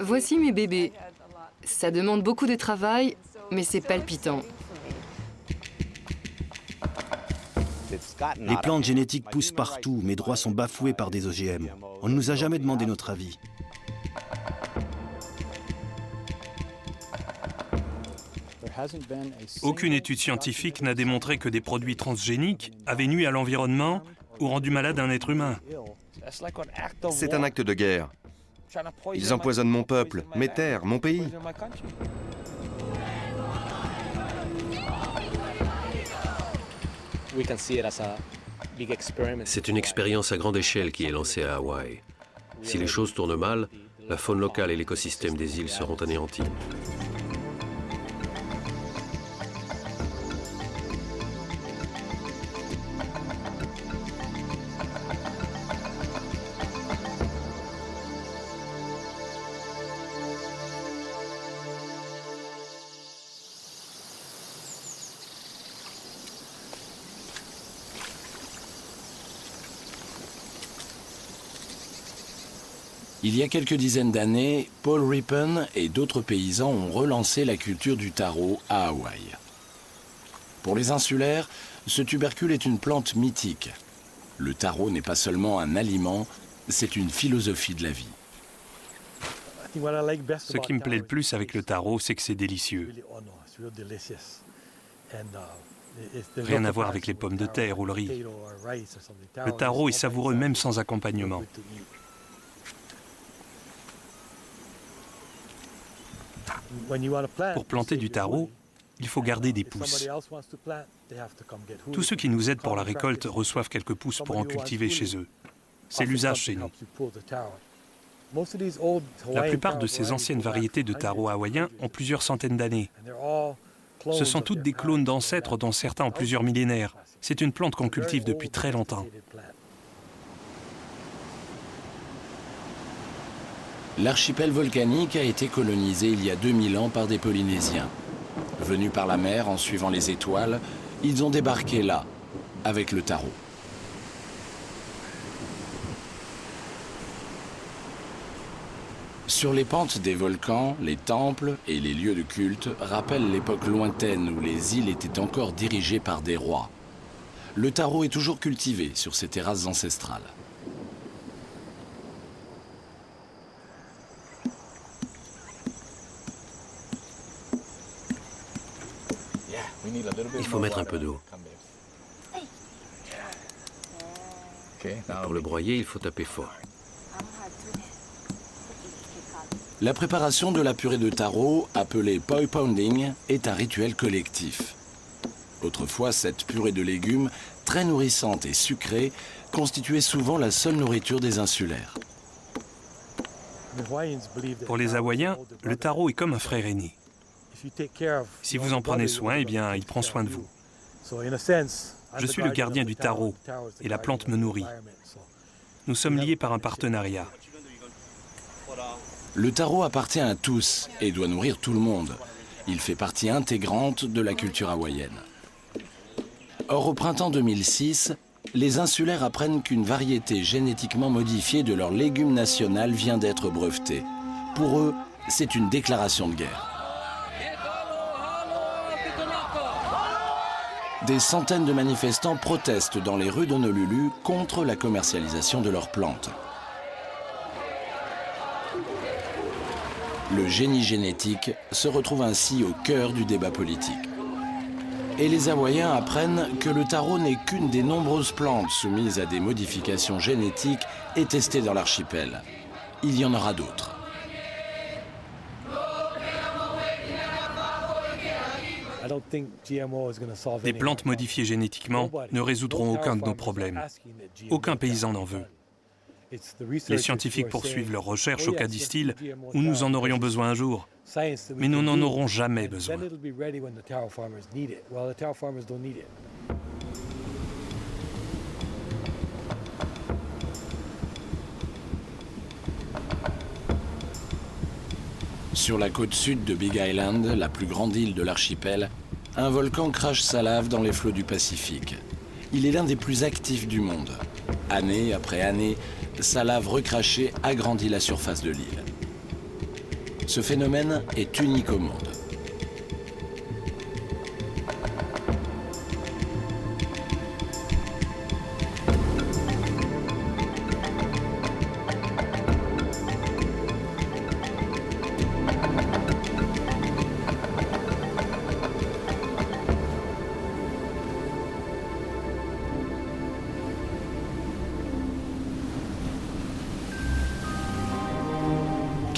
Voici mes bébés. Ça demande beaucoup de travail, mais c'est palpitant. Les plantes génétiques poussent partout, mes droits sont bafoués par des OGM. On ne nous a jamais demandé notre avis. Aucune étude scientifique n'a démontré que des produits transgéniques avaient nui à l'environnement ou rendu malade un être humain. C'est un acte de guerre. Ils empoisonnent mon peuple, mes terres, mon pays. C'est une expérience à grande échelle qui est lancée à Hawaï. Si les choses tournent mal, la faune locale et l'écosystème des îles seront anéantis. Il y a quelques dizaines d'années, Paul Rippon et d'autres paysans ont relancé la culture du taro à Hawaï. Pour les insulaires, ce tubercule est une plante mythique. Le taro n'est pas seulement un aliment, c'est une philosophie de la vie. Ce qui me plaît le plus avec le taro, c'est que c'est délicieux. Rien à voir avec les pommes de terre ou le riz. Le taro est savoureux même sans accompagnement. Pour planter du taro, il faut garder des pousses. Tous ceux qui nous aident pour la récolte reçoivent quelques pousses pour en cultiver chez eux. C'est l'usage chez nous. La plupart de ces anciennes variétés de taro hawaïen ont plusieurs centaines d'années. Ce sont toutes des clones d'ancêtres dont certains ont plusieurs millénaires. C'est une plante qu'on cultive depuis très longtemps. L'archipel volcanique a été colonisé il y a 2000 ans par des Polynésiens. Venus par la mer en suivant les étoiles, ils ont débarqué là, avec le taro. Sur les pentes des volcans, les temples et les lieux de culte rappellent l'époque lointaine où les îles étaient encore dirigées par des rois. Le taro est toujours cultivé sur ces terrasses ancestrales. Il faut mettre un peu d'eau. Pour le broyer, il faut taper fort. La préparation de la purée de taro, appelée poi pounding, est un rituel collectif. Autrefois, cette purée de légumes, très nourrissante et sucrée, constituait souvent la seule nourriture des insulaires. Pour les Hawaïens, le taro est comme un frère aîné. Si vous en prenez soin, eh bien, il prend soin de vous. Je suis le gardien du taro et la plante me nourrit. Nous sommes liés par un partenariat. Le taro appartient à tous et doit nourrir tout le monde. Il fait partie intégrante de la culture hawaïenne. Or, au printemps 2006, les insulaires apprennent qu'une variété génétiquement modifiée de leur légume national vient d'être brevetée. Pour eux, c'est une déclaration de guerre. Des centaines de manifestants protestent dans les rues d'Honolulu contre la commercialisation de leurs plantes. Le génie génétique se retrouve ainsi au cœur du débat politique. Et les Hawaïens apprennent que le taro n'est qu'une des nombreuses plantes soumises à des modifications génétiques et testées dans l'archipel. Il y en aura d'autres. Des plantes modifiées génétiquement ne résoudront aucun de nos problèmes. Aucun paysan n'en veut. Les scientifiques poursuivent leurs recherches au Cadistil où nous en aurions besoin un jour. Mais nous n'en aurons jamais besoin. Sur la côte sud de Big Island, la plus grande île de l'archipel, un volcan crache sa lave dans les flots du Pacifique. Il est l'un des plus actifs du monde. Année après année, sa lave recrachée agrandit la surface de l'île. Ce phénomène est unique au monde.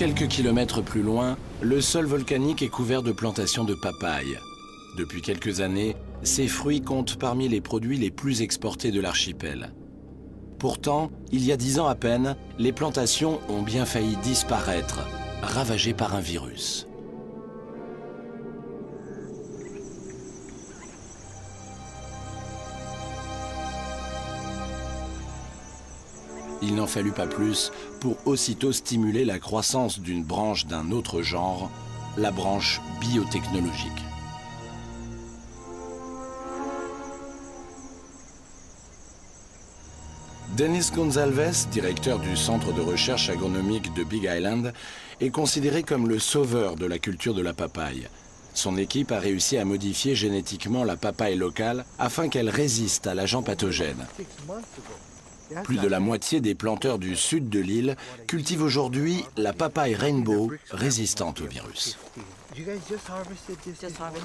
Quelques kilomètres plus loin, le sol volcanique est couvert de plantations de papayes. Depuis quelques années, ces fruits comptent parmi les produits les plus exportés de l'archipel. Pourtant, il y a 10 ans à peine, les plantations ont bien failli disparaître, ravagées par un virus. Il n'en fallut pas plus pour aussitôt stimuler la croissance d'une branche d'un autre genre, la branche biotechnologique. Denis Gonçalves, directeur du Centre de recherche agronomique de Big Island, est considéré comme le sauveur de la culture de la papaye. Son équipe a réussi à modifier génétiquement la papaye locale afin qu'elle résiste à l'agent pathogène. Plus de la moitié des planteurs du sud de l'île cultivent aujourd'hui la papaye Rainbow résistante au virus.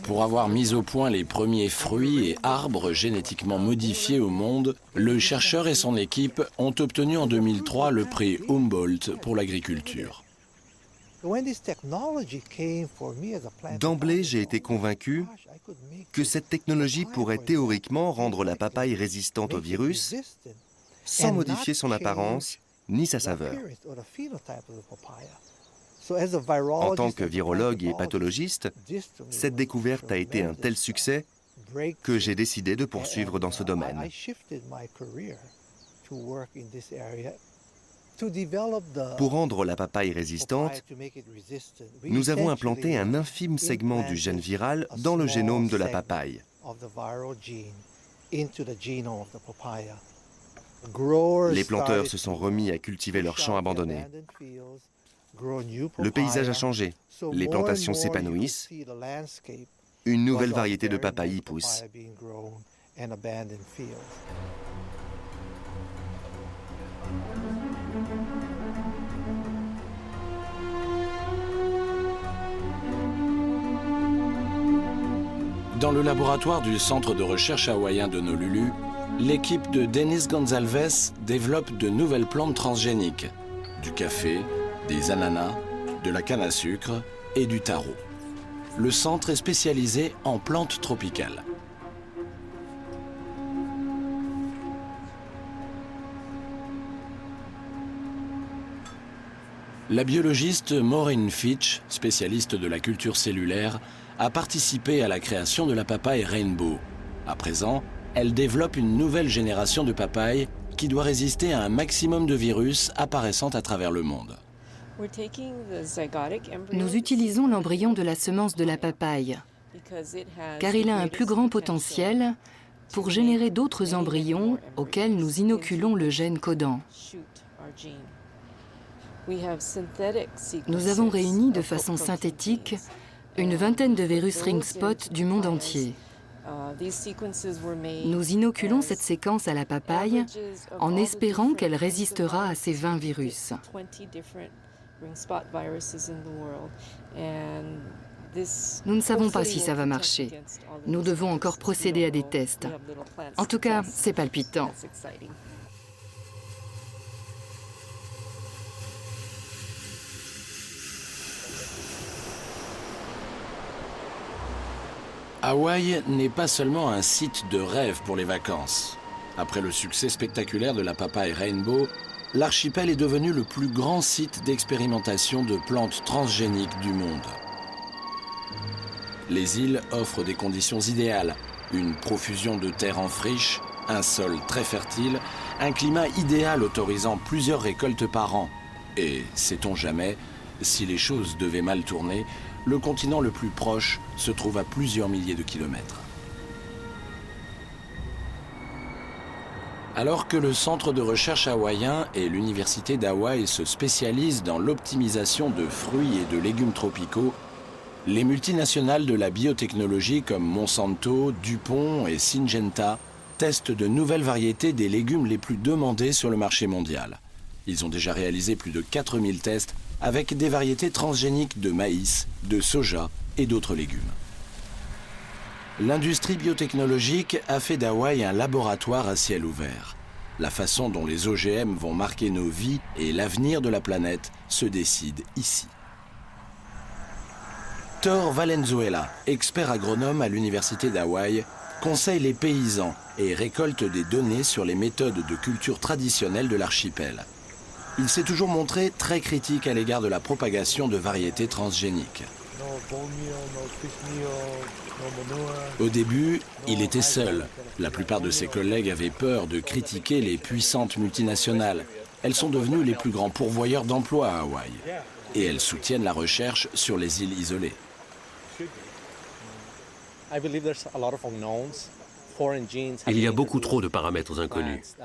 Pour avoir mis au point les premiers fruits et arbres génétiquement modifiés au monde, le chercheur et son équipe ont obtenu en 2003 le prix Humboldt pour l'agriculture. D'emblée, j'ai été convaincu que cette technologie pourrait théoriquement rendre la papaye résistante au virus sans modifier son apparence ni sa saveur. En tant que virologue et pathologiste, cette découverte a été un tel succès que j'ai décidé de poursuivre dans ce domaine. Pour rendre la papaye résistante, nous avons implanté un infime segment du gène viral dans le génome de la papaye. Les planteurs se sont remis à cultiver leurs champs abandonnés. Le paysage a changé, les plantations s'épanouissent, une nouvelle variété de papaye y pousse. Dans le laboratoire du centre de recherche hawaïen d'Honolulu, l'équipe de Denis Gonçalves développe de nouvelles plantes transgéniques, du café, des ananas, de la canne à sucre et du taro. Le centre est spécialisé en plantes tropicales. La biologiste Maureen Fitch, spécialiste de la culture cellulaire, a participé à la création de la papaye Rainbow. À présent, elle développe une nouvelle génération de papayes qui doit résister à un maximum de virus apparaissant à travers le monde. Nous utilisons l'embryon de la semence de la papaye, car il a un plus grand potentiel pour générer d'autres embryons auxquels nous inoculons le gène codant. Nous avons réuni de façon synthétique une vingtaine de virus ring spot du monde entier. Nous inoculons cette séquence à la papaye en espérant qu'elle résistera à ces 20 virus. Nous ne savons pas si ça va marcher. Nous devons encore procéder à des tests. En tout cas, c'est palpitant. Hawaï n'est pas seulement un site de rêve pour les vacances. Après le succès spectaculaire de la papaye Rainbow, l'archipel est devenu le plus grand site d'expérimentation de plantes transgéniques du monde. Les îles offrent des conditions idéales, une profusion de terre en friche, un sol très fertile, un climat idéal autorisant plusieurs récoltes par an. Et, sait-on jamais, si les choses devaient mal tourner, le continent le plus proche se trouve à plusieurs milliers de kilomètres. Alors que le centre de recherche hawaïen et l'université d'Hawaï se spécialisent dans l'optimisation de fruits et de légumes tropicaux, les multinationales de la biotechnologie comme Monsanto, DuPont et Syngenta testent de nouvelles variétés des légumes les plus demandés sur le marché mondial. Ils ont déjà réalisé plus de 4000 tests avec des variétés transgéniques de maïs, de soja et d'autres légumes. L'industrie biotechnologique a fait d'Hawaï un laboratoire à ciel ouvert. La façon dont les OGM vont marquer nos vies et l'avenir de la planète se décide ici. Thor Valenzuela, expert agronome à l'université d'Hawaï, conseille les paysans et récolte des données sur les méthodes de culture traditionnelles de l'archipel. Il s'est toujours montré très critique à l'égard de la propagation de variétés transgéniques. Au début, il était seul. La plupart de ses collègues avaient peur de critiquer les puissantes multinationales. Elles sont devenues les plus grands pourvoyeurs d'emplois à Hawaï. Et elles soutiennent la recherche sur les îles isolées. Il y a beaucoup trop de paramètres inconnus.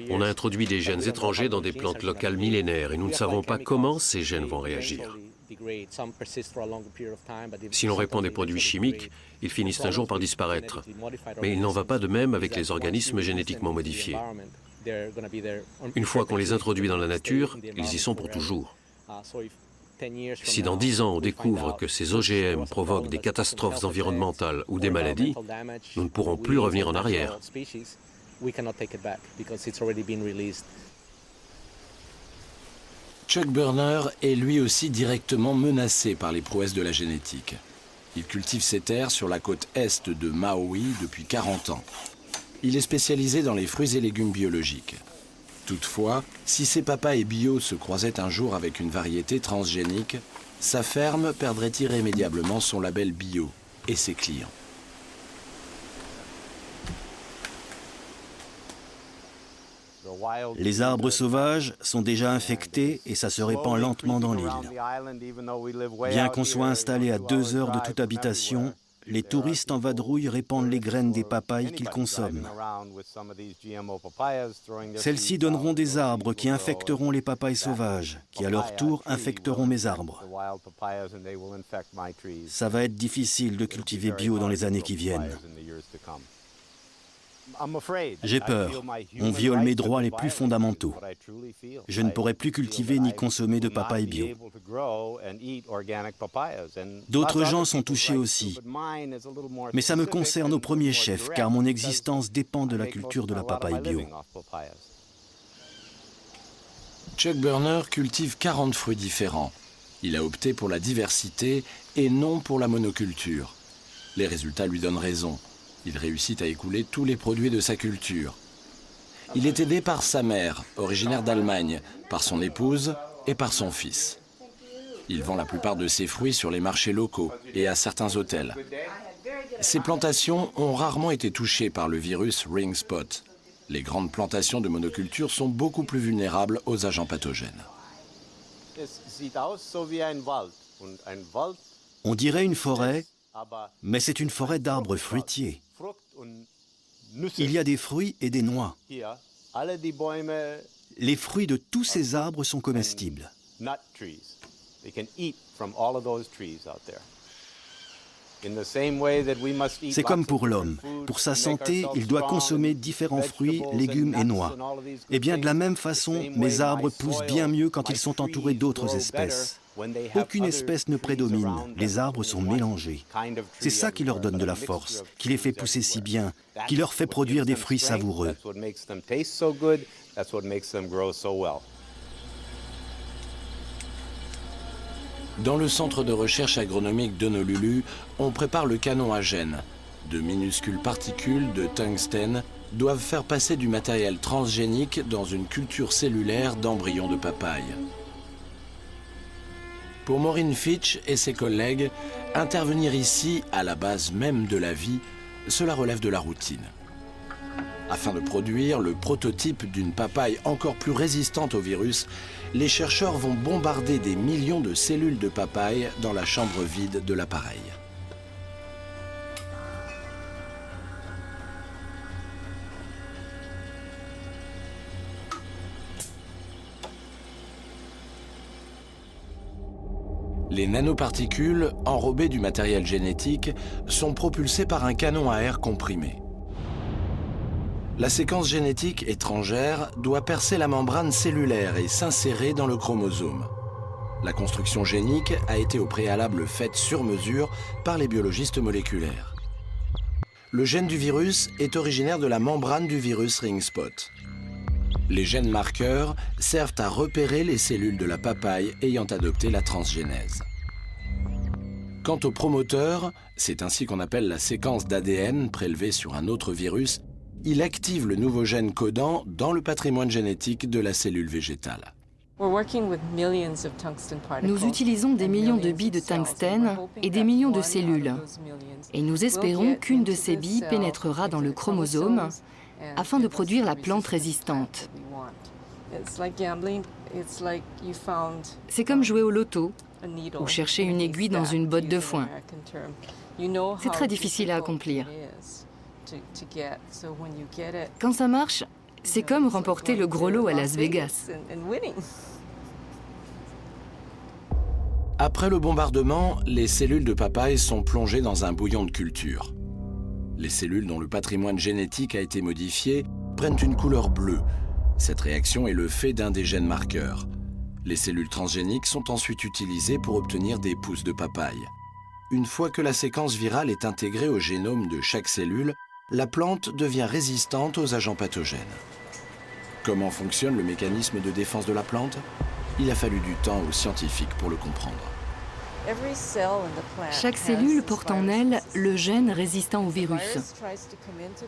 On a introduit des gènes étrangers dans des plantes locales millénaires et nous ne savons pas comment ces gènes vont réagir. Si l'on répand des produits chimiques, ils finissent un jour par disparaître. Mais il n'en va pas de même avec les organismes génétiquement modifiés. Une fois qu'on les introduit dans la nature, ils y sont pour toujours. Si dans 10 ans on découvre que ces OGM provoquent des catastrophes environnementales ou des maladies, nous ne pourrons plus revenir en arrière. Chuck Burner est lui aussi directement menacé par les prouesses de la génétique. Il cultive ses terres sur la côte est de Maui depuis 40 ans. Il est spécialisé dans les fruits et légumes biologiques. Toutefois, si ses papayes bio se croisaient un jour avec une variété transgénique, sa ferme perdrait irrémédiablement son label bio et ses clients. Les arbres sauvages sont déjà infectés et ça se répand lentement dans l'île. Bien qu'on soit installé à 2 heures de toute habitation, les touristes en vadrouille répandent les graines des papayes qu'ils consomment. Celles-ci donneront des arbres qui infecteront les papayes sauvages, qui à leur tour infecteront mes arbres. Ça va être difficile de cultiver bio dans les années qui viennent. J'ai peur. On viole mes droits les plus fondamentaux. Je ne pourrai plus cultiver ni consommer de papaye bio. D'autres gens sont touchés aussi. Mais ça me concerne au premier chef, car mon existence dépend de la culture de la papaye bio. Chuck Burner cultive 40 fruits différents. Il a opté pour la diversité et non pour la monoculture. Les résultats lui donnent raison. Il réussit à écouler tous les produits de sa culture. Il est aidé par sa mère, originaire d'Allemagne, par son épouse et par son fils. Il vend la plupart de ses fruits sur les marchés locaux et à certains hôtels. Ces plantations ont rarement été touchées par le virus Ring Spot. Les grandes plantations de monoculture sont beaucoup plus vulnérables aux agents pathogènes. On dirait une forêt, mais c'est une forêt d'arbres fruitiers. Il y a des fruits et des noix. Les fruits de tous ces arbres sont comestibles. C'est comme pour l'homme. Pour sa santé, il doit consommer différents fruits, légumes et noix. Et bien de la même façon, mes arbres poussent bien mieux quand ils sont entourés d'autres espèces. Aucune espèce ne prédomine, les arbres sont mélangés. C'est ça qui leur donne de la force, qui les fait pousser si bien, qui leur fait produire des fruits savoureux. Dans le centre de recherche agronomique d'Honolulu, on prépare le canon à gènes. De minuscules particules de tungstène doivent faire passer du matériel transgénique dans une culture cellulaire d'embryons de papaye. Pour Maureen Fitch et ses collègues, intervenir ici, à la base même de la vie, cela relève de la routine. Afin de produire le prototype d'une papaye encore plus résistante au virus, les chercheurs vont bombarder des millions de cellules de papaye dans la chambre vide de l'appareil. Les nanoparticules, enrobées du matériel génétique, sont propulsées par un canon à air comprimé. La séquence génétique étrangère doit percer la membrane cellulaire et s'insérer dans le chromosome. La construction génique a été au préalable faite sur mesure par les biologistes moléculaires. Le gène du virus est originaire de la membrane du virus ring spot. Les gènes marqueurs servent à repérer les cellules de la papaye ayant adopté la transgénèse. Quant au promoteur, c'est ainsi qu'on appelle la séquence d'ADN prélevée sur un autre virus, il active le nouveau gène codant dans le patrimoine génétique de la cellule végétale. Nous utilisons des millions de billes de tungstène et des millions de cellules. Et nous espérons qu'une de ces billes pénétrera dans le chromosome afin de produire la plante résistante. C'est comme jouer au loto ou chercher une aiguille dans une botte de foin. C'est très difficile à accomplir. Quand ça marche, c'est comme remporter le gros lot à Las Vegas. Après le bombardement, les cellules de papaye sont plongées dans un bouillon de culture. Les cellules dont le patrimoine génétique a été modifié prennent une couleur bleue. Cette réaction est le fait d'un des gènes marqueurs. Les cellules transgéniques sont ensuite utilisées pour obtenir des pousses de papaye. Une fois que la séquence virale est intégrée au génome de chaque cellule, la plante devient résistante aux agents pathogènes. Comment fonctionne le mécanisme de défense de la plante? Il a fallu du temps aux scientifiques pour le comprendre. Chaque cellule porte en elle le gène résistant au virus.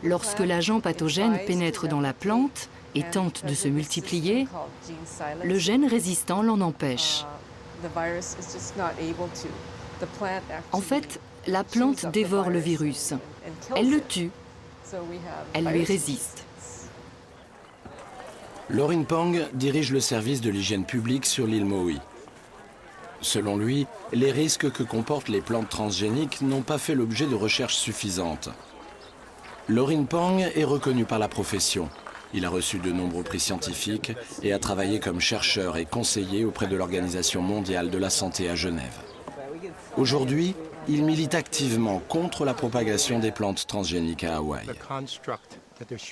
Lorsque l'agent pathogène pénètre dans la plante et tente de se multiplier, le gène résistant l'en empêche. En fait, la plante dévore le virus. Elle le tue. Elle lui résiste. Lorin Pang dirige le service de l'hygiène publique sur l'île Maui. Selon lui, les risques que comportent les plantes transgéniques n'ont pas fait l'objet de recherches suffisantes. Lorin Pang est reconnu par la profession. Il a reçu de nombreux prix scientifiques et a travaillé comme chercheur et conseiller auprès de l'Organisation mondiale de la santé à Genève. Aujourd'hui, il milite activement contre la propagation des plantes transgéniques à Hawaï.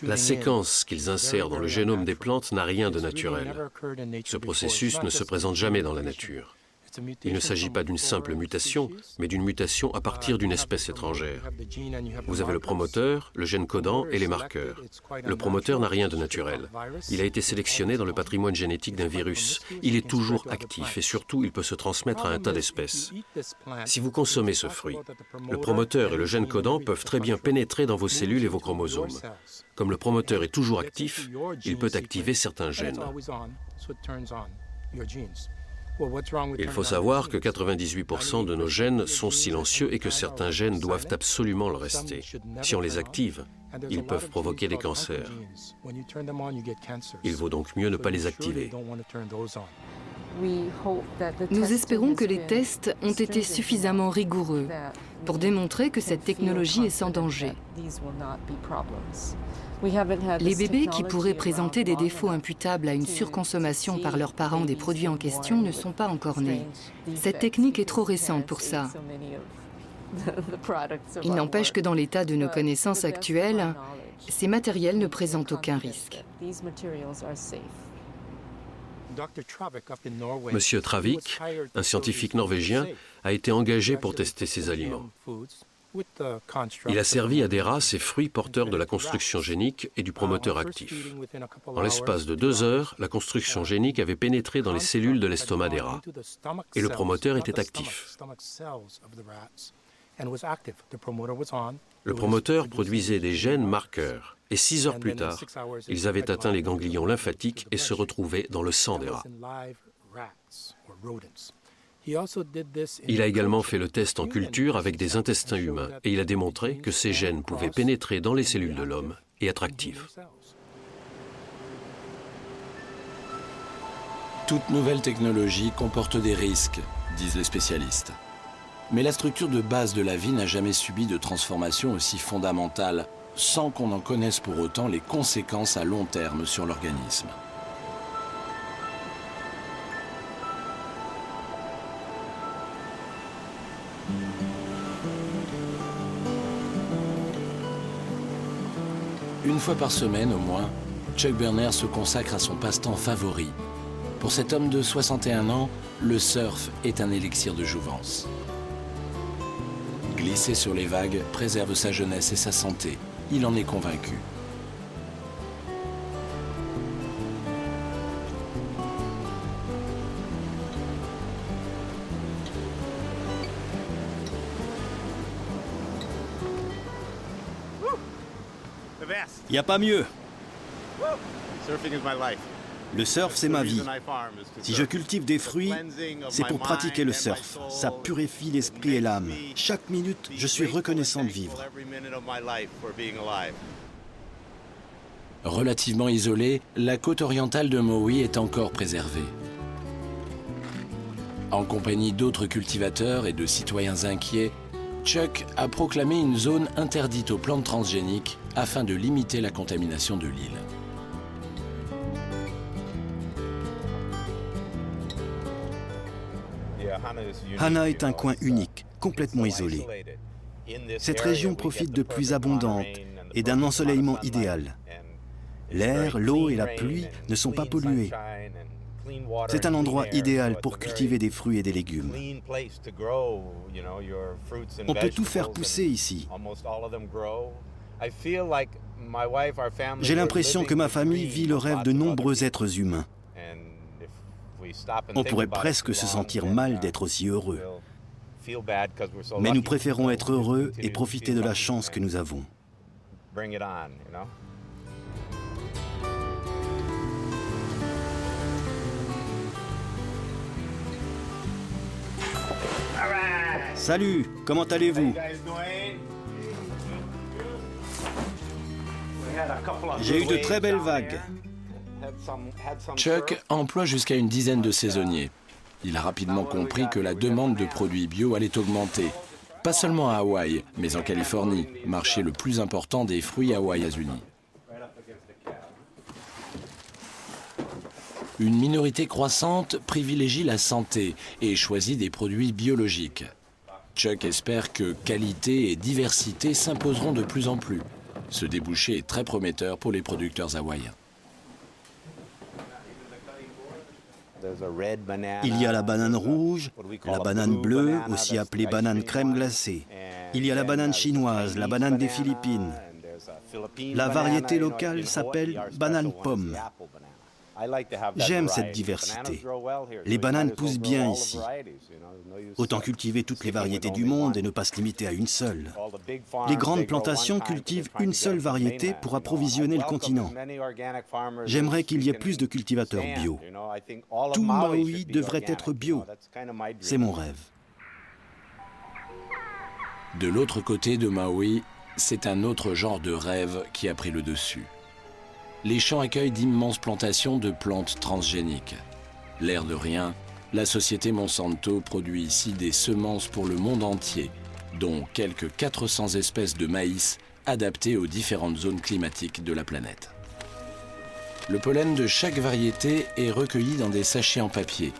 La séquence qu'ils insèrent dans le génome des plantes n'a rien de naturel. Ce processus ne se présente jamais dans la nature. Il ne s'agit pas d'une simple mutation, mais d'une mutation à partir d'une espèce étrangère. Vous avez le promoteur, le gène codant et les marqueurs. Le promoteur n'a rien de naturel. Il a été sélectionné dans le patrimoine génétique d'un virus. Il est toujours actif et surtout, il peut se transmettre à un tas d'espèces. Si vous consommez ce fruit, le promoteur et le gène codant peuvent très bien pénétrer dans vos cellules et vos chromosomes. Comme le promoteur est toujours actif, il peut activer certains gènes. Il faut savoir que 98% de nos gènes sont silencieux et que certains gènes doivent absolument le rester. Si on les active, ils peuvent provoquer des cancers. Il vaut donc mieux ne pas les activer. Nous espérons que les tests ont été suffisamment rigoureux pour démontrer que cette technologie est sans danger. Les bébés qui pourraient présenter des défauts imputables à une surconsommation par leurs parents des produits en question ne sont pas encore nés. Cette technique est trop récente pour ça. Il n'empêche que dans l'état de nos connaissances actuelles, ces matériels ne présentent aucun risque. Monsieur Travik, un scientifique norvégien, a été engagé pour tester ces aliments. Il a servi à des rats ces fruits porteurs de la construction génique et du promoteur actif. En l'espace de 2 heures, la construction génique avait pénétré dans les cellules de l'estomac des rats et le promoteur était actif. Le promoteur produisait des gènes marqueurs et 6 heures plus tard, ils avaient atteint les ganglions lymphatiques et se retrouvaient dans le sang des rats. Il a également fait le test en culture avec des intestins humains et il a démontré que ces gènes pouvaient pénétrer dans les cellules de l'homme et être actifs. Toute nouvelle technologie comporte des risques, disent les spécialistes. Mais la structure de base de la vie n'a jamais subi de transformation aussi fondamentale, sans qu'on en connaisse pour autant les conséquences à long terme sur l'organisme. Une fois par semaine au moins, Chuck Berner se consacre à son passe-temps favori. Pour cet homme de 61 ans, le surf est un élixir de jouvence. Glisser sur les vagues préserve sa jeunesse et sa santé. Il en est convaincu. Il n'y a pas mieux. Le surf, c'est ma vie. Si je cultive des fruits, c'est pour pratiquer le surf. Ça purifie l'esprit et l'âme. Chaque minute, je suis reconnaissant de vivre. Relativement isolée, la côte orientale de Maui est encore préservée. En compagnie d'autres cultivateurs et de citoyens inquiets, Chuck a proclamé une zone interdite aux plantes transgéniques afin de limiter la contamination de l'île. Hana est un coin unique, complètement isolé. Cette région profite de pluies abondantes et d'un ensoleillement idéal. L'air, l'eau et la pluie ne sont pas pollués. C'est un endroit idéal pour cultiver des fruits et des légumes. On peut tout faire pousser ici. J'ai l'impression que ma famille vit le rêve de nombreux êtres humains. On pourrait presque se sentir mal d'être aussi heureux. Mais nous préférons être heureux et profiter de la chance que nous avons. Salut, comment allez-vous? J'ai eu de très belles vagues. Chuck emploie jusqu'à une dizaine de saisonniers. Il a rapidement compris que la demande de produits bio allait augmenter. Pas seulement à Hawaï, mais en Californie, marché le plus important des fruits hawaïens-unis. Une minorité croissante privilégie la santé et choisit des produits biologiques. Chuck espère que qualité et diversité s'imposeront de plus en plus. Ce débouché est très prometteur pour les producteurs hawaïens. Il y a la banane rouge, la banane bleue, aussi appelée banane crème glacée. Il y a la banane chinoise, la banane des Philippines. La variété locale s'appelle banane pomme. J'aime cette diversité. Les bananes poussent bien ici. Autant cultiver toutes les variétés du monde et ne pas se limiter à une seule. Les grandes plantations cultivent une seule variété pour approvisionner le continent. J'aimerais qu'il y ait plus de cultivateurs bio. Tout Maui devrait être bio. C'est mon rêve. De l'autre côté de Maui, c'est un autre genre de rêve qui a pris le dessus. Les champs accueillent d'immenses plantations de plantes transgéniques. L'air de rien, la société Monsanto produit ici des semences pour le monde entier, dont quelques 400 espèces de maïs adaptées aux différentes zones climatiques de la planète. Le pollen de chaque variété est recueilli dans des sachets en papier.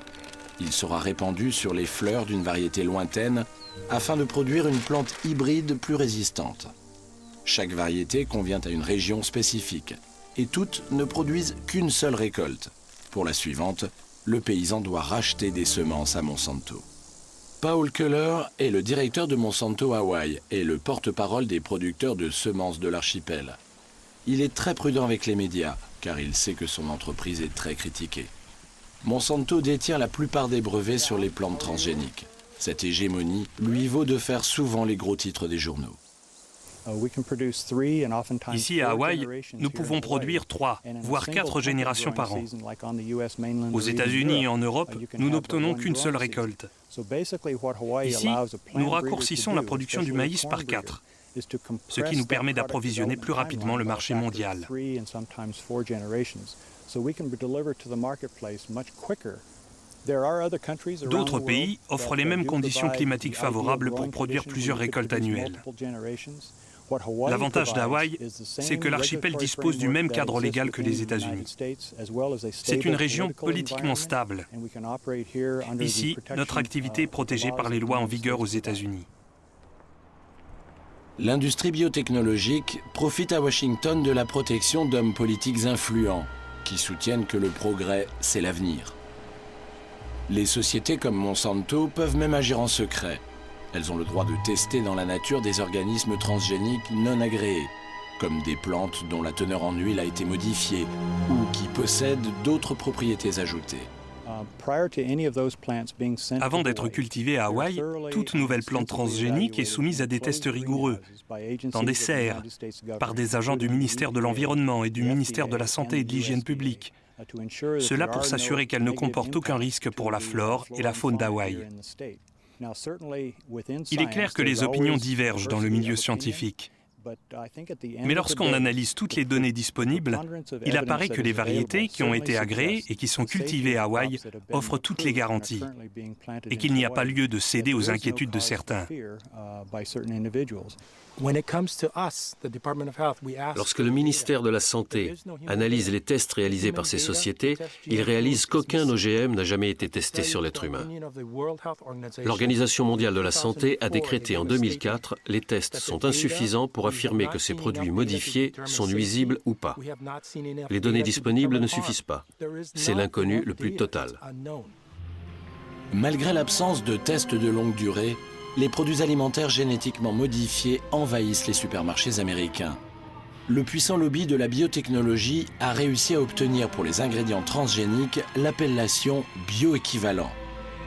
Il sera répandu sur les fleurs d'une variété lointaine afin de produire une plante hybride plus résistante. Chaque variété convient à une région spécifique et toutes ne produisent qu'une seule récolte. Pour la suivante, le paysan doit racheter des semences à Monsanto. Paul Keller est le directeur de Monsanto Hawaï et le porte-parole des producteurs de semences de l'archipel. Il est très prudent avec les médias, car il sait que son entreprise est très critiquée. Monsanto détient la plupart des brevets sur les plantes transgéniques. Cette hégémonie lui vaut de faire souvent les gros titres des journaux. Ici à Hawaï, nous pouvons produire 3, voire 4 générations par an. Aux États-Unis et en Europe, nous n'obtenons qu'une seule récolte. Ici, nous raccourcissons la production du maïs par 4, ce qui nous permet d'approvisionner plus rapidement le marché mondial. D'autres pays offrent les mêmes conditions climatiques favorables pour produire plusieurs récoltes annuelles. L'avantage d'Hawaï, c'est que l'archipel dispose du même cadre légal que les États-Unis. C'est une région politiquement stable. Ici, notre activité est protégée par les lois en vigueur aux États-Unis. L'industrie biotechnologique profite à Washington de la protection d'hommes politiques influents qui soutiennent que le progrès, c'est l'avenir. Les sociétés comme Monsanto peuvent même agir en secret. Elles ont le droit de tester dans la nature des organismes transgéniques non agréés, comme des plantes dont la teneur en huile a été modifiée ou qui possèdent d'autres propriétés ajoutées. Avant d'être cultivée à Hawaï, toute nouvelle plante transgénique est soumise à des tests rigoureux, dans des serres, par des agents du ministère de l'Environnement et du ministère de la Santé et de l'Hygiène publique. Cela pour s'assurer qu'elle ne comporte aucun risque pour la flore et la faune d'Hawaï. Il est clair que les opinions divergent dans le milieu scientifique. Mais lorsqu'on analyse toutes les données disponibles, il apparaît que les variétés qui ont été agréées et qui sont cultivées à Hawaï offrent toutes les garanties et qu'il n'y a pas lieu de céder aux inquiétudes de certains. Lorsque le ministère de la Santé analyse les tests réalisés par ces sociétés, il réalise qu'aucun OGM n'a jamais été testé sur l'être humain. L'Organisation mondiale de la santé a décrété en 2004 les tests sont insuffisants pour affirmer que ces produits modifiés sont nuisibles ou pas. Les données disponibles ne suffisent pas. C'est l'inconnu le plus total. Malgré l'absence de tests de longue durée, les produits alimentaires génétiquement modifiés envahissent les supermarchés américains. Le puissant lobby de la biotechnologie a réussi à obtenir pour les ingrédients transgéniques l'appellation bioéquivalent.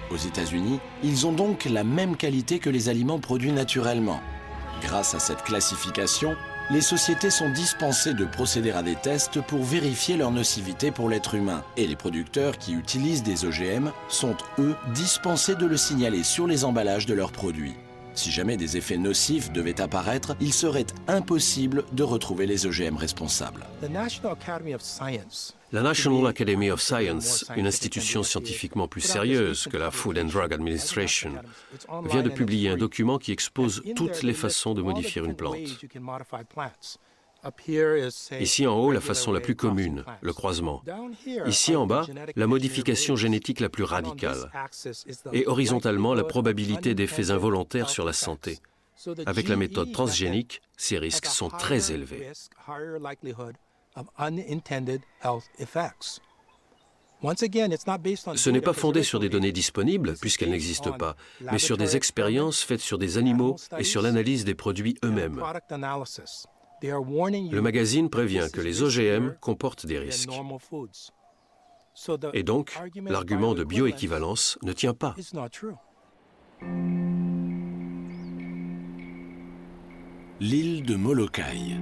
Aux États-Unis, ils ont donc la même qualité que les aliments produits naturellement. Grâce à cette classification, les sociétés sont dispensées de procéder à des tests pour vérifier leur nocivité pour l'être humain. Et les producteurs qui utilisent des OGM sont, eux, dispensés de le signaler sur les emballages de leurs produits. Si jamais des effets nocifs devaient apparaître, il serait impossible de retrouver les OGM responsables. La National Academy of Science, une institution scientifiquement plus sérieuse que la Food and Drug Administration, vient de publier un document qui expose toutes les façons de modifier une plante. Ici en haut, la façon la plus commune, le croisement. Ici en bas, la modification génétique la plus radicale. Et horizontalement, la probabilité d'effets involontaires sur la santé. Avec la méthode transgénique, ces risques sont très élevés. Ce n'est pas fondé sur des données disponibles, puisqu'elles n'existent pas, mais sur des expériences faites sur des animaux et sur l'analyse des produits eux-mêmes. Le magazine prévient que les OGM comportent des risques. Et donc, l'argument de bioéquivalence ne tient pas. L'île de Molokai.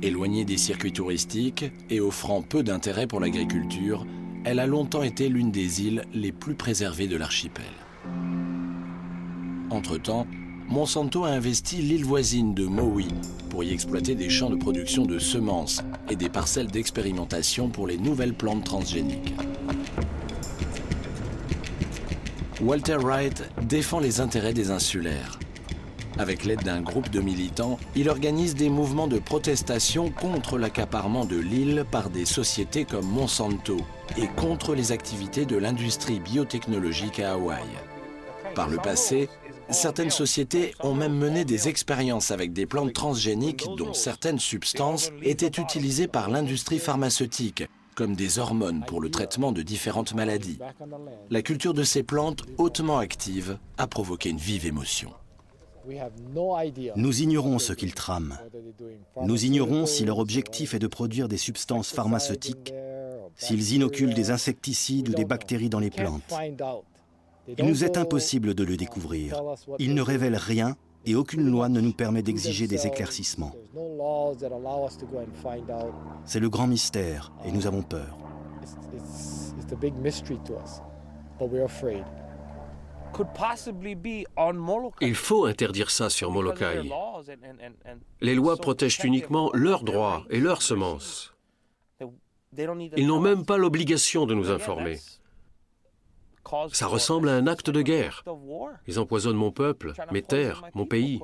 Éloignée des circuits touristiques et offrant peu d'intérêt pour l'agriculture, elle a longtemps été l'une des îles les plus préservées de l'archipel. Entre-temps, Monsanto a investi l'île voisine de Maui pour y exploiter des champs de production de semences et des parcelles d'expérimentation pour les nouvelles plantes transgéniques. Walter Wright défend les intérêts des insulaires. Avec l'aide d'un groupe de militants, il organise des mouvements de protestation contre l'accaparement de l'île par des sociétés comme Monsanto et contre les activités de l'industrie biotechnologique à Hawaï. Par le passé, certaines sociétés ont même mené des expériences avec des plantes transgéniques dont certaines substances étaient utilisées par l'industrie pharmaceutique, comme des hormones pour le traitement de différentes maladies. La culture de ces plantes hautement actives a provoqué une vive émotion. Nous ignorons ce qu'ils trament. Nous ignorons si leur objectif est de produire des substances pharmaceutiques, s'ils inoculent des insecticides ou des bactéries dans les plantes. Il nous est impossible de le découvrir. Ils ne révèlent rien et aucune loi ne nous permet d'exiger des éclaircissements. C'est le grand mystère et nous avons peur. Il faut interdire ça sur Molokai. Les lois protègent uniquement leurs droits et leurs semences. Ils n'ont même pas l'obligation de nous informer. Ça ressemble à un acte de guerre. Ils empoisonnent mon peuple, mes terres, mon pays.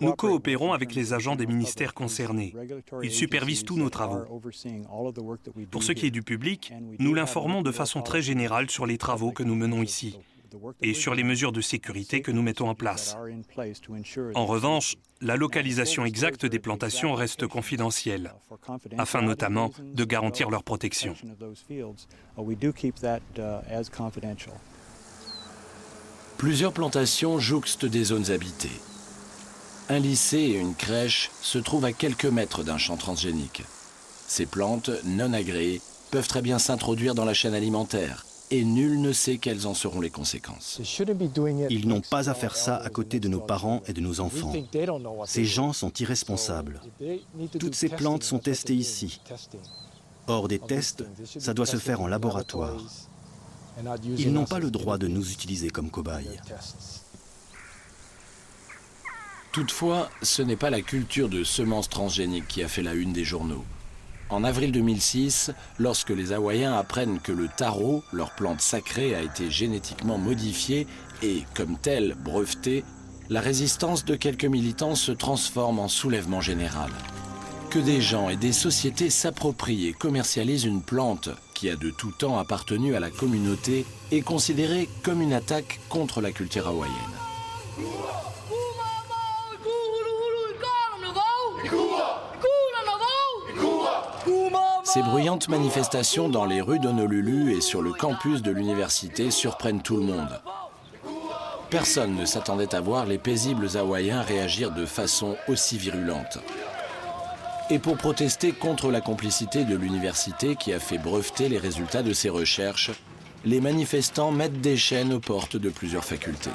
Nous coopérons avec les agents des ministères concernés. Ils supervisent tous nos travaux. Pour ce qui est du public, nous l'informons de façon très générale sur les travaux que nous menons ici et sur les mesures de sécurité que nous mettons en place. En revanche, la localisation exacte des plantations reste confidentielle, afin notamment de garantir leur protection. Plusieurs plantations jouxtent des zones habitées. Un lycée et une crèche se trouvent à quelques mètres d'un champ transgénique. Ces plantes, non agréées, peuvent très bien s'introduire dans la chaîne alimentaire, et nul ne sait quelles en seront les conséquences. Ils n'ont pas à faire ça à côté de nos parents et de nos enfants. Ces gens sont irresponsables. Toutes ces plantes sont testées ici. Hors des tests, ça doit se faire en laboratoire. Ils n'ont pas le droit de nous utiliser comme cobayes. Toutefois, ce n'est pas la culture de semences transgéniques qui a fait la une des journaux. En avril 2006, lorsque les Hawaïens apprennent que le taro, leur plante sacrée, a été génétiquement modifiée et, comme telle, brevetée, la résistance de quelques militants se transforme en soulèvement général. Que des gens et des sociétés s'approprient et commercialisent une plante qui a de tout temps appartenu à la communauté est considérée comme une attaque contre la culture hawaïenne. Ces bruyantes manifestations dans les rues d'Honolulu et sur le campus de l'université surprennent tout le monde. Personne ne s'attendait à voir les paisibles Hawaïens réagir de façon aussi virulente. Et pour protester contre la complicité de l'université qui a fait breveter les résultats de ses recherches, les manifestants mettent des chaînes aux portes de plusieurs facultés.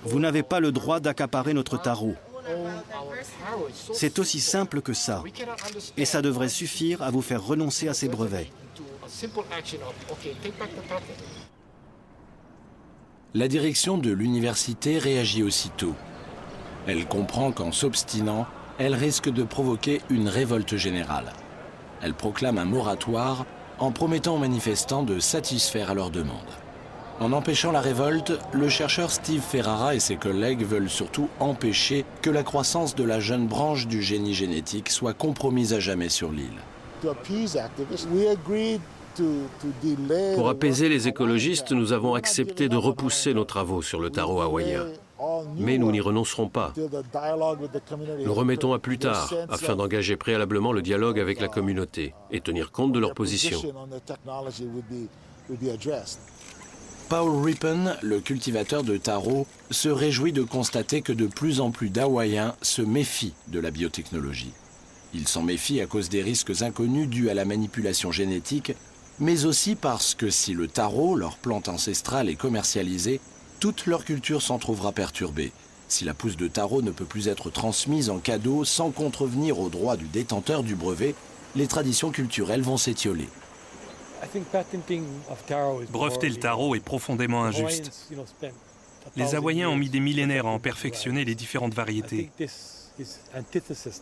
Vous n'avez pas le droit d'accaparer notre taro. C'est aussi simple que ça. Et ça devrait suffire à vous faire renoncer à ces brevets. La direction de l'université réagit aussitôt. Elle comprend qu'en s'obstinant, elle risque de provoquer une révolte générale. Elle proclame un moratoire en promettant aux manifestants de satisfaire à leurs demandes. En empêchant la révolte, le chercheur Steve Ferrara et ses collègues veulent surtout empêcher que la croissance de la jeune branche du génie génétique soit compromise à jamais sur l'île. Pour apaiser les écologistes, nous avons accepté de repousser nos travaux sur le taro hawaïen. Mais nous n'y renoncerons pas. Nous remettons à plus tard, afin d'engager préalablement le dialogue avec la communauté et tenir compte de leur position. Paul Rippon, le cultivateur de taro, se réjouit de constater que de plus en plus d'Hawaïens se méfient de la biotechnologie. Ils s'en méfient à cause des risques inconnus dus à la manipulation génétique, mais aussi parce que si le taro, leur plante ancestrale, est commercialisée, toute leur culture s'en trouvera perturbée. Si la pousse de taro ne peut plus être transmise en cadeau sans contrevenir aux droits du détenteur du brevet, les traditions culturelles vont s'étioler. Breveter le taro est profondément injuste. Les Hawaïens ont mis des millénaires à en perfectionner les différentes variétés.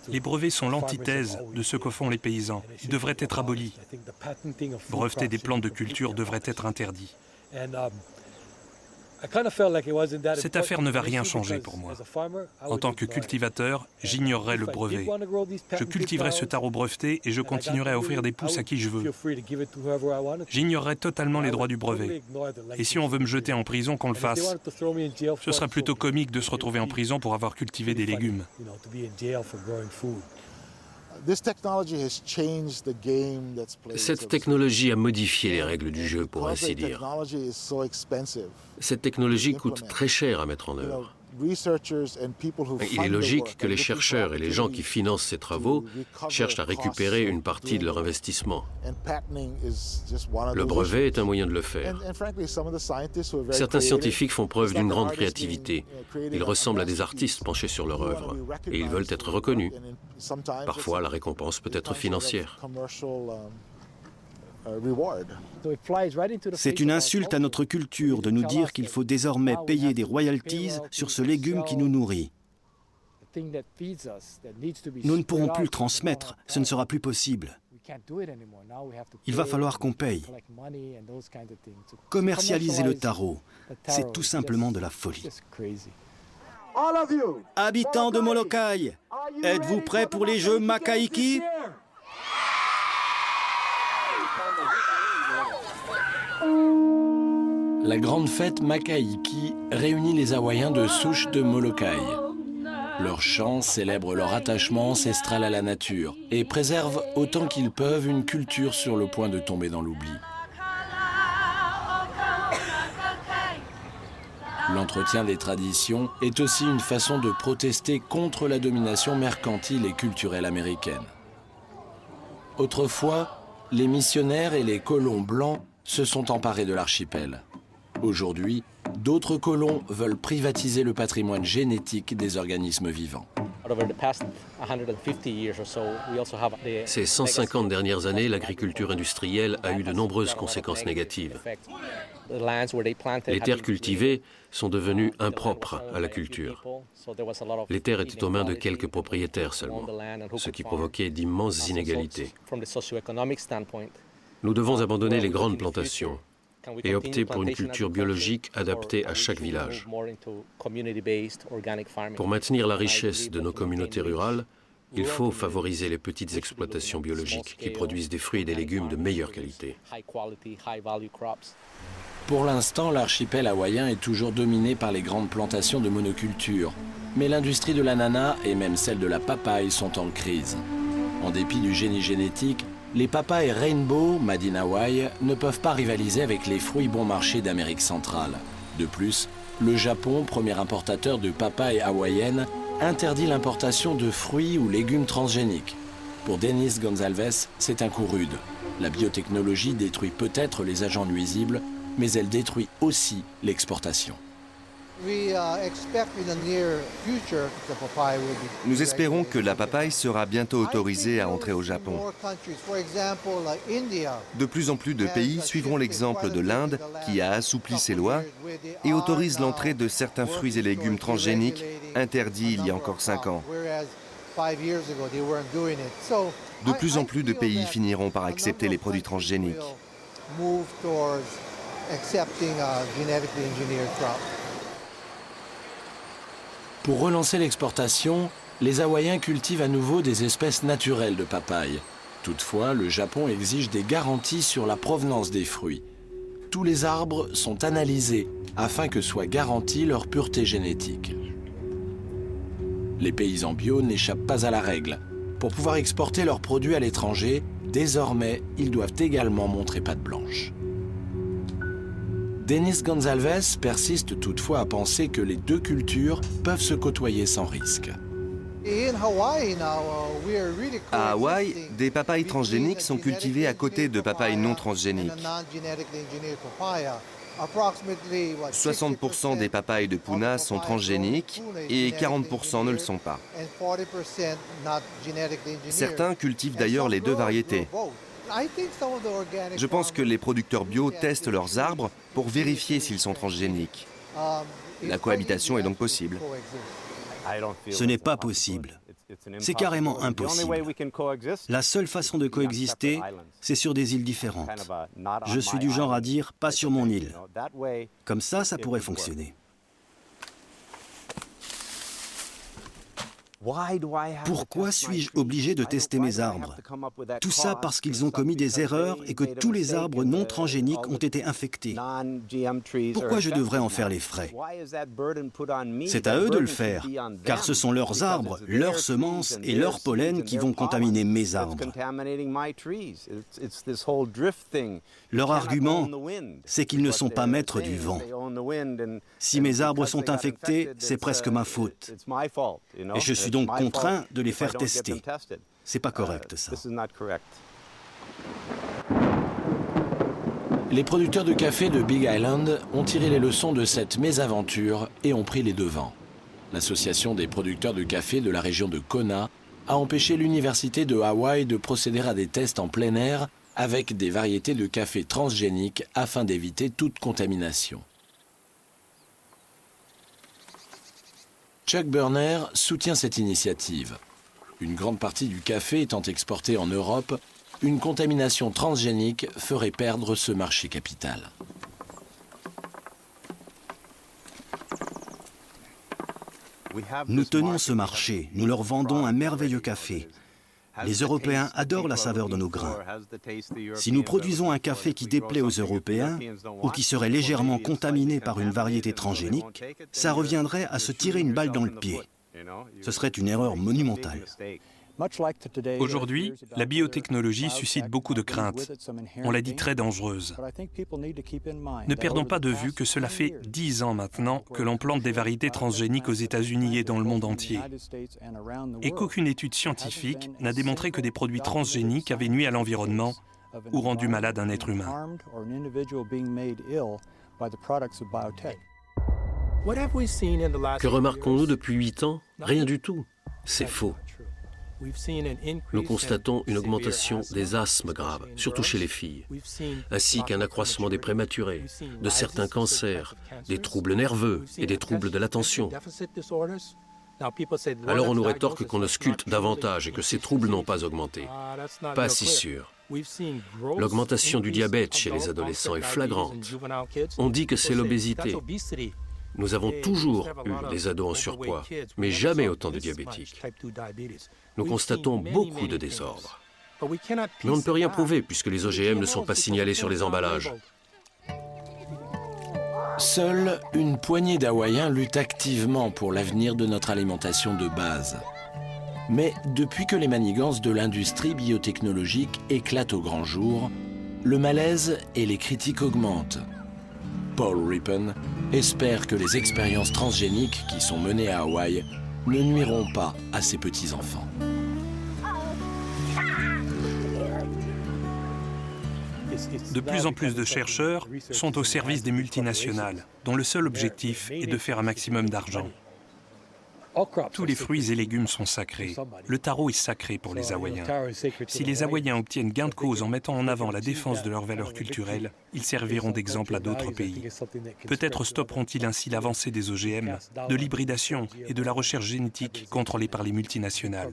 Les brevets sont l'antithèse de ce que font les paysans. Ils devraient être abolis. Breveter des plantes de culture devrait être interdit. Cette affaire ne va rien changer pour moi. En tant que cultivateur, j'ignorerai le brevet. Je cultiverai ce taro breveté et je continuerai à offrir des pousses à qui je veux. J'ignorerai totalement les droits du brevet. Et si on veut me jeter en prison, qu'on le fasse. Ce sera plutôt comique de se retrouver en prison pour avoir cultivé des légumes. Cette technologie a modifié les règles du jeu, pour ainsi dire. Cette technologie coûte très cher à mettre en œuvre. Il est logique que les chercheurs et les gens qui financent ces travaux cherchent à récupérer une partie de leur investissement. Le brevet est un moyen de le faire. Certains scientifiques font preuve d'une grande créativité. Ils ressemblent à des artistes penchés sur leur œuvre et ils veulent être reconnus. Parfois, la récompense peut être financière. C'est une insulte à notre culture de nous dire qu'il faut désormais payer des royalties sur ce légume qui nous nourrit. Nous ne pourrons plus le transmettre, ce ne sera plus possible. Il va falloir qu'on paye. Commercialiser le taro, c'est tout simplement de la folie. Habitants de Molokai, êtes-vous prêts pour les Jeux Makahiki? La grande fête Makahiki réunit les Hawaïens de souche de Molokai. Leurs chants célèbrent leur attachement ancestral à la nature et préservent autant qu'ils peuvent une culture sur le point de tomber dans l'oubli. L'entretien des traditions est aussi une façon de protester contre la domination mercantile et culturelle américaine. Autrefois, les missionnaires et les colons blancs se sont emparés de l'archipel. Aujourd'hui, d'autres colons veulent privatiser le patrimoine génétique des organismes vivants. Ces 150 dernières années, l'agriculture industrielle a eu de nombreuses conséquences négatives. Les terres cultivées sont devenues impropres à la culture. Les terres étaient aux mains de quelques propriétaires seulement, ce qui provoquait d'immenses inégalités. Nous devons abandonner les grandes plantations et opter pour une culture biologique adaptée à chaque village. Pour maintenir la richesse de nos communautés rurales, il faut favoriser les petites exploitations biologiques qui produisent des fruits et des légumes de meilleure qualité. Pour l'instant, l'archipel hawaïen est toujours dominé par les grandes plantations de monoculture. Mais l'industrie de l'ananas et même celle de la papaye sont en crise. En dépit du génie génétique, les papayes Rainbow, made in Hawaii, ne peuvent pas rivaliser avec les fruits bon marché d'Amérique centrale. De plus, le Japon, premier importateur de papayes hawaïennes, interdit l'importation de fruits ou légumes transgéniques. Pour Denis Gonzalez, c'est un coup rude. La biotechnologie détruit peut-être les agents nuisibles, mais elle détruit aussi l'exportation. Nous espérons que la papaye sera bientôt autorisée à entrer au Japon. De plus en plus de pays suivront l'exemple de l'Inde qui a assoupli ses lois et autorise l'entrée de certains fruits et légumes transgéniques interdits il y a encore 5 ans. De plus en plus de pays finiront par accepter les produits transgéniques. Pour relancer l'exportation, les Hawaïens cultivent à nouveau des espèces naturelles de papaye. Toutefois, le Japon exige des garanties sur la provenance des fruits. Tous les arbres sont analysés afin que soit garantie leur pureté génétique. Les paysans bio n'échappent pas à la règle. Pour pouvoir exporter leurs produits à l'étranger, désormais, ils doivent également montrer patte blanche. Denis Gonzalez persiste toutefois à penser que les deux cultures peuvent se côtoyer sans risque. À Hawaï, des papayes transgéniques sont cultivées à côté de papayes non transgéniques. 60% des papayes de Puna sont transgéniques et 40% ne le sont pas. Certains cultivent d'ailleurs les deux variétés. Je pense que les producteurs bio testent leurs arbres pour vérifier s'ils sont transgéniques. La cohabitation est donc possible. Ce n'est pas possible. C'est carrément impossible. La seule façon de coexister, c'est sur des îles différentes. Je suis du genre à dire « pas sur mon île ». Comme ça pourrait fonctionner. Pourquoi suis-je obligé de tester mes arbres? Tout ça parce qu'ils ont commis des erreurs et que tous les arbres non transgéniques ont été infectés. Pourquoi je devrais en faire les frais? C'est à eux de le faire, car ce sont leurs arbres, leurs semences et leurs pollens qui vont contaminer mes arbres. Leur argument, c'est qu'ils ne sont pas maîtres du vent. Si mes arbres sont infectés, c'est presque ma faute. Et je suis donc contraint de les faire tester. C'est pas correct, ça. Les producteurs de café de Big Island ont tiré les leçons de cette mésaventure et ont pris les devants. L'association des producteurs de café de la région de Kona a empêché l'université de Hawaï de procéder à des tests en plein air avec des variétés de café transgéniques afin d'éviter toute contamination. Chuck Berner soutient cette initiative. Une grande partie du café étant exportée en Europe, une contamination transgénique ferait perdre ce marché capital. Nous tenons ce marché, nous leur vendons un merveilleux café. Les Européens adorent la saveur de nos grains. Si nous produisons un café qui déplaît aux Européens ou qui serait légèrement contaminé par une variété transgénique, ça reviendrait à se tirer une balle dans le pied. Ce serait une erreur monumentale. Aujourd'hui, la biotechnologie suscite beaucoup de craintes. On l'a dit, très dangereuse. Ne perdons pas de vue que cela fait 10 ans maintenant que l'on plante des variétés transgéniques aux États-Unis et dans le monde entier. Et qu'aucune étude scientifique n'a démontré que des produits transgéniques avaient nui à l'environnement ou rendu malade un être humain. Que remarquons-nous depuis 8 ans? Rien du tout. C'est faux. Nous constatons une augmentation des asthmes graves, surtout chez les filles, ainsi qu'un accroissement des prématurés, de certains cancers, des troubles nerveux et des troubles de l'attention. Alors on nous rétorque qu'on ausculte davantage et que ces troubles n'ont pas augmenté. Pas si sûr. L'augmentation du diabète chez les adolescents est flagrante. On dit que c'est l'obésité. Nous avons toujours eu des ados en surpoids, mais jamais autant de diabétiques. Nous constatons beaucoup de désordres. Mais on ne peut rien prouver puisque les OGM ne sont pas signalés sur les emballages. Seule une poignée d'Hawaïens lutte activement pour l'avenir de notre alimentation de base. Mais depuis que les manigances de l'industrie biotechnologique éclatent au grand jour, le malaise et les critiques augmentent. Paul Rippon espère que les expériences transgéniques qui sont menées à Hawaï ne nuiront pas à ses petits-enfants. De plus en plus de chercheurs sont au service des multinationales, dont le seul objectif est de faire un maximum d'argent. Tous les fruits et légumes sont sacrés. Le taro est sacré pour les Hawaïens. Si les Hawaïens obtiennent gain de cause en mettant en avant la défense de leurs valeurs culturelles, ils serviront d'exemple à d'autres pays. Peut-être stopperont-ils ainsi l'avancée des OGM, de l'hybridation et de la recherche génétique contrôlée par les multinationales.